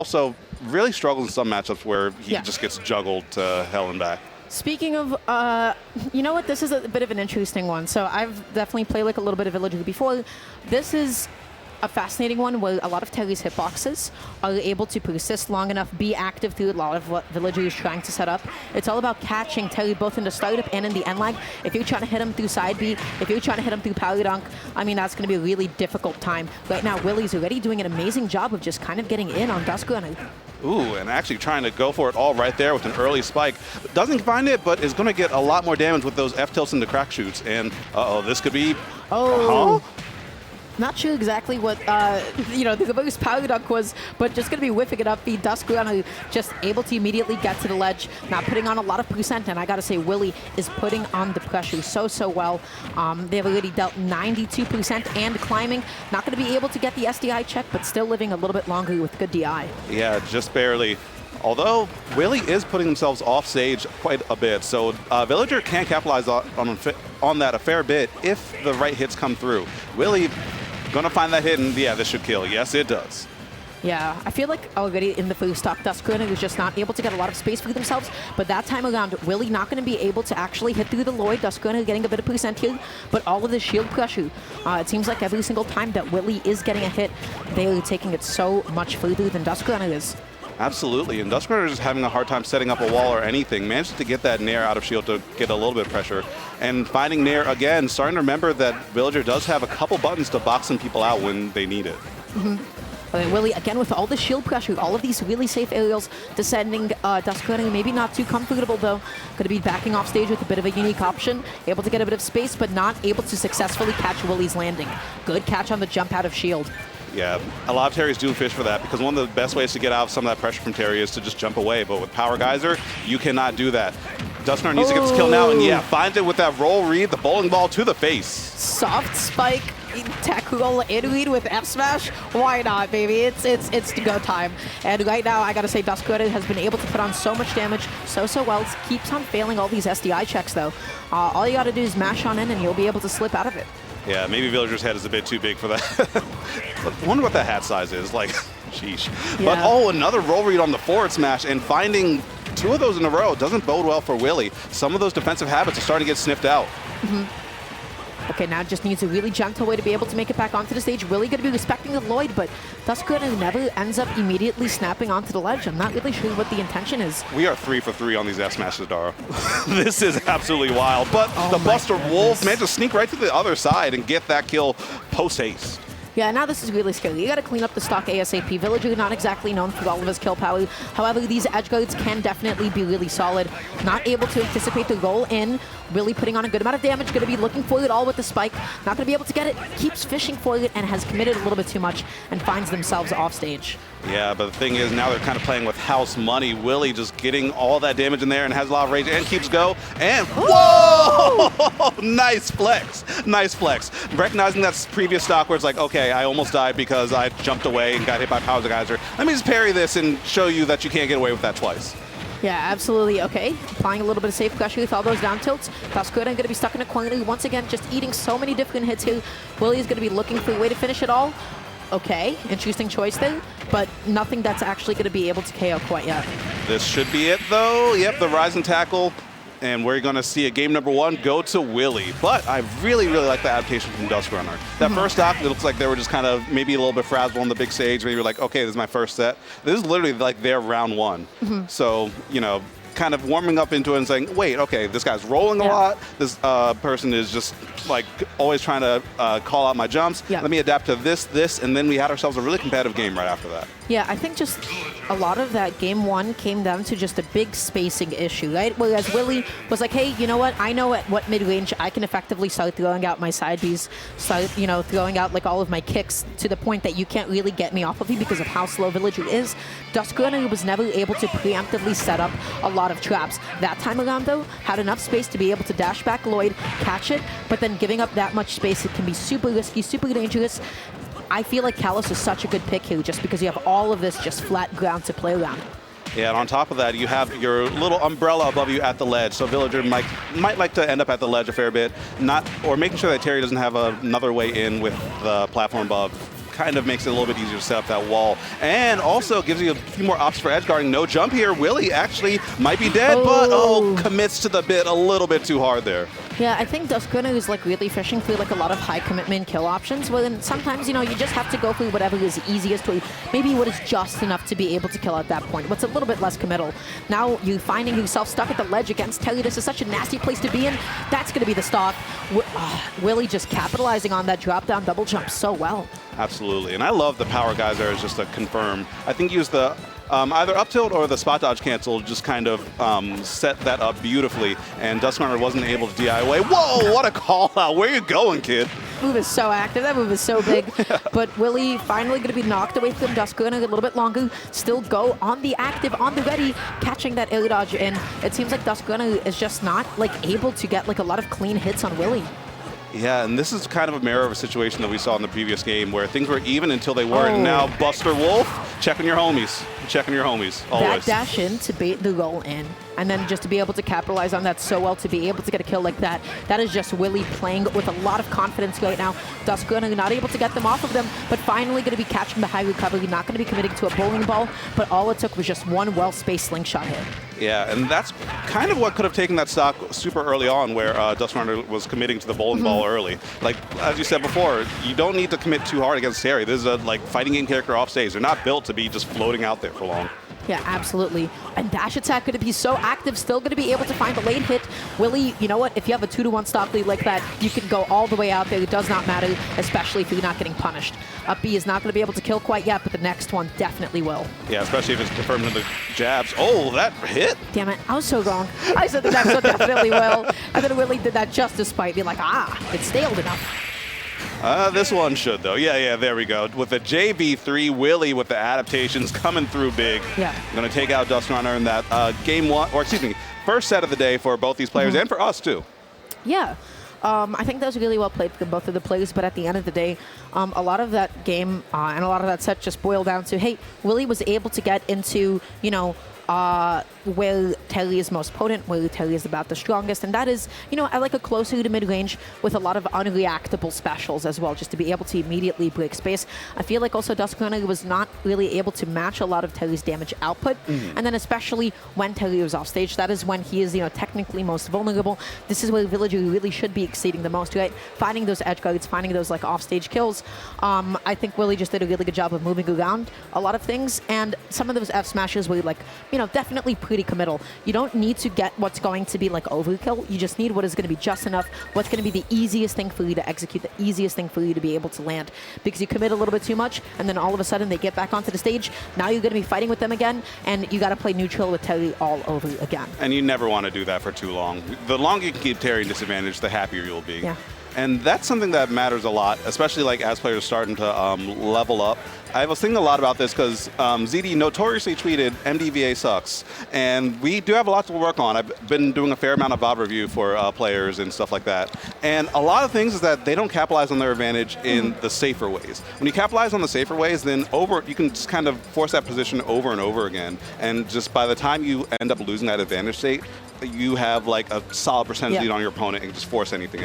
also really struggles in some matchups where he just gets juggled to hell and back. Speaking of, you know what? This is a bit of an interesting one. So I've definitely played like a little bit of Villager before. This is a fascinating one where a lot of Terry's hitboxes are able to persist long enough, be active through a lot of what Villager is trying to set up. It's all about catching Terry both in the startup and in the end lag. If you're trying to hit him through side B, if you're trying to hit him through power dunk, I mean, that's going to be a really difficult time. Right now, Willy's already doing an amazing job of just kind of getting in on Duskrunner. Ooh, and actually trying to go for it all right there with an early spike. Doesn't find it, but is going to get a lot more damage with those F-tilts and the crack shoots. And, uh-oh, this could be... Oh. Huh? Not sure exactly what, the most power dunk was, but just going to be whiffing it up. The Duskrunner just able to immediately get to the ledge, not putting on a lot of percent, and I got to say, Willy is putting on the pressure so well. They've already dealt 92% and climbing. Not going to be able to get the SDI check, but still living a little bit longer with good DI. Yeah, just barely. Although, Willy is putting themselves off stage quite a bit, so Villager can capitalize on that a fair bit if the right hits come through. Willy gonna find that hit, and yeah, this should kill. Yes, it does. Yeah, I feel like already in the first stock, Duskrunner was just not able to get a lot of space for themselves, but that time around, Willy not going to be able to actually hit through the Lloyd. Duskrunner getting a bit of percent here, but all of the shield pressure. It seems like every single time that Willy is getting a hit, they are taking it so much further than Duskrunner is. Absolutely, and Duskrunner is just having a hard time setting up a wall or anything. Managed to get that Nair out of shield to get a little bit of pressure. And finding Nair again, starting to remember that Villager does have a couple buttons to box some people out when they need it. Okay, Willy, again, with all the shield pressure, all of these really safe aerials descending, Duskrunner maybe not too comfortable, though. Going to be backing off stage with a bit of a unique option. Able to get a bit of space, but not able to successfully catch Willy's landing. Good catch on the jump out of shield. Yeah, a lot of Terry's do fish for that, because one of the best ways to get out of some of that pressure from Terry is to just jump away. But with Power Geyser, you cannot do that. Duskrunner needs to get this kill now, and yeah, finds it with that roll read, the bowling ball to the face. Soft spike, tech roll in read with F smash. Why not, baby? It's to go time. And right now, I gotta say, Duskrunner has been able to put on so much damage so well. Keeps on failing all these SDI checks though. All you gotta do is mash on in, and you'll be able to slip out of it. Yeah, maybe Villager's head is a bit too big for that. I wonder what that hat size is. Like, sheesh. Yeah. But, oh, another roll read on the forward smash, and finding two of those in a row doesn't bode well for Willy. Some of those defensive habits are starting to get sniffed out. Okay, now just needs a really gentle way to be able to make it back onto the stage. Willy going to be respecting the Lloyd, but Duskrunner never ends up immediately snapping onto the ledge. I'm not really sure what the intention is. We are 3 for 3 on these F smashes, Dara. This is absolutely wild. But the Buster Wolf managed to sneak right to the other side and get that kill post-haste. Yeah, now this is really scary. You got to clean up the stock ASAP. Villager not exactly known for all of his kill power. However, these edge guards can definitely be really solid. Not able to anticipate the roll in. Really putting on a good amount of damage. Going to be looking for it all with the spike. Not going to be able to get it. Keeps fishing for it and has committed a little bit too much and finds themselves off stage. Yeah, but the thing is, now they're kind of playing with house money. Willy just getting all that damage in there and has a lot of rage and keeps go. And whoa! Nice flex. Nice flex. Recognizing that previous stock where it's like, okay, I almost died because I jumped away and got hit by Power Geyser. Let me just parry this and show you that you can't get away with that twice. Yeah, absolutely. Okay, applying a little bit of safe pressure with all those down tilts. Duskrunner going to be stuck in a corner once again, just eating so many different hits here. Willy is going to be looking for a way to finish it all. Okay, interesting choice there, but nothing that's actually going to be able to KO quite yet. This should be it, though. Yep, the rising tackle. And we're going to see a game number 1 go to Willy. But I really like the adaptation from Duskrunner. That first stock, it looks like they were just kind of maybe a little bit frazzled on the big stage. Maybe like, okay, this is my first set. This is literally like their round 1. So, you know, kind of warming up into it and saying, wait, okay, this guy's rolling a lot. This person is just like always trying to call out my jumps. Let me adapt to this, and then we had ourselves a really competitive game right after that. Yeah, I think just a lot of that game 1 came down to just a big spacing issue, right? Whereas Willy was like, hey, you know what? I know at what mid-range I can effectively start throwing out my side Bs, start, throwing out like all of my kicks to the point that you can't really get me off of you because of how slow Villager is. Duskrunner was never able to preemptively set up a lot of traps. That time around, though, had enough space to be able to dash back Lloyd, catch it, but then giving up that much space, it can be super risky, super dangerous. I feel like Kalos is such a good pick here just because you have all of this just flat ground to play around. Yeah, and on top of that, you have your little umbrella above you at the ledge. So Villager might like to end up at the ledge a fair bit, or making sure that Terry doesn't have another way in with the platform above. kind of makes it a little bit easier to set up that wall. And also gives you a few more options for edge guarding. No jump here. Willy actually might be dead, but commits to the bit a little bit too hard there. Yeah, I think Duskrunner is like really fishing through like a lot of high commitment kill options. Well, then sometimes, you know, you just have to go through whatever is easiest or maybe what is just enough to be able to kill at that point. What's a little bit less committal. Now you're finding yourself stuck at the ledge against Telly. This is such a nasty place to be in. That's going to be the stock. Willy just capitalizing on that drop down double jump so well. Absolutely, and I love the power geyser as just a confirm. I think use the either up tilt or the spot dodge cancel just kind of set that up beautifully, and Duskrunner wasn't able to DI away. Whoa, what a call out. Where you going, kid? Move is so active. That move is so big. But Willy finally going to be knocked away from Duskrunner a little bit longer. Still go on the active, on the ready, catching that air dodge in. It seems like Duskrunner is just not like able to get like a lot of clean hits on Willy. Yeah, and this is kind of a mirror of a situation that we saw in the previous game where things were even until they weren't. And now Buster Wolf, checking your homies. Checking your homies, always. That dash in to bait the roll in, and then just to be able to capitalize on that so well, to be able to get a kill like that, that is just Willy playing with a lot of confidence right now. Duskrunner not able to get them off of them, but finally going to be catching the high recovery, not going to be committing to a bowling ball, but all it took was just one well-spaced slingshot hit. Yeah, and that's kind of what could have taken that stock super early on, where Duskrunner was committing to the bowling ball early. Like, as you said before, you don't need to commit too hard against Terry. This is a like fighting game character off stage. They're not built to be just floating out there for long. Yeah, absolutely. And dash attack going to be so active, still going to be able to find a late hit. Willy, you know what? If you have a 2-to-1 stock lead like that, you can go all the way out there. It does not matter, especially if you're not getting punished. Up B is not going to be able to kill quite yet, but the next one definitely will. Yeah, especially if it's confirmed in the jabs. Oh, that hit. Damn it, I was so wrong. I said the next one definitely will. And then Willy did that just despite being like, it's staled enough. This one should, though. Yeah, there we go. With the JB3, Willy with the adaptations coming through big. Yeah. Going to take out Duskrunner in that game one, or excuse me, first set of the day for both these players and for us, too. Yeah. I think that was really well played for both of the players, but at the end of the day, a lot of that game and a lot of that set just boiled down to, hey, Willy was able to get into, you know, where Terry is most potent, where Terry is about the strongest, and that is, you know, I like a closer to mid-range with a lot of unreactable specials as well, just to be able to immediately break space. I feel like also Duskrunner was not really able to match a lot of Terry's damage output, and then especially when Terry was off stage, that is when he is, you know, technically most vulnerable. This is where Villager really should be exceeding the most, right? Finding those edge guards, finding those like off-stage kills. I think Willy just did a really good job of moving around a lot of things, and some of those F smashes were like, you know, definitely pretty committal. You don't need to get what's going to be like overkill. You just need what is going to be just enough, what's going to be the easiest thing for you to execute, the easiest thing for you to be able to land. Because you commit a little bit too much, and then all of a sudden they get back onto the stage. Now you're going to be fighting with them again, and you got to play neutral with Terry all over again. And you never want to do that for too long. The longer you can keep Terry in disadvantage, the happier you'll be. Yeah. And that's something that matters a lot, especially like as players are starting to level up. I was thinking a lot about this because ZD notoriously tweeted, MDVA sucks. And we do have a lot to work on. I've been doing a fair amount of VOD review for players and stuff like that. And a lot of things is that they don't capitalize on their advantage in the safer ways. When you capitalize on the safer ways, then you can just kind of force that position over and over again. And just by the time you end up losing that advantage state, you have like a solid percentage lead on your opponent and just force anything else.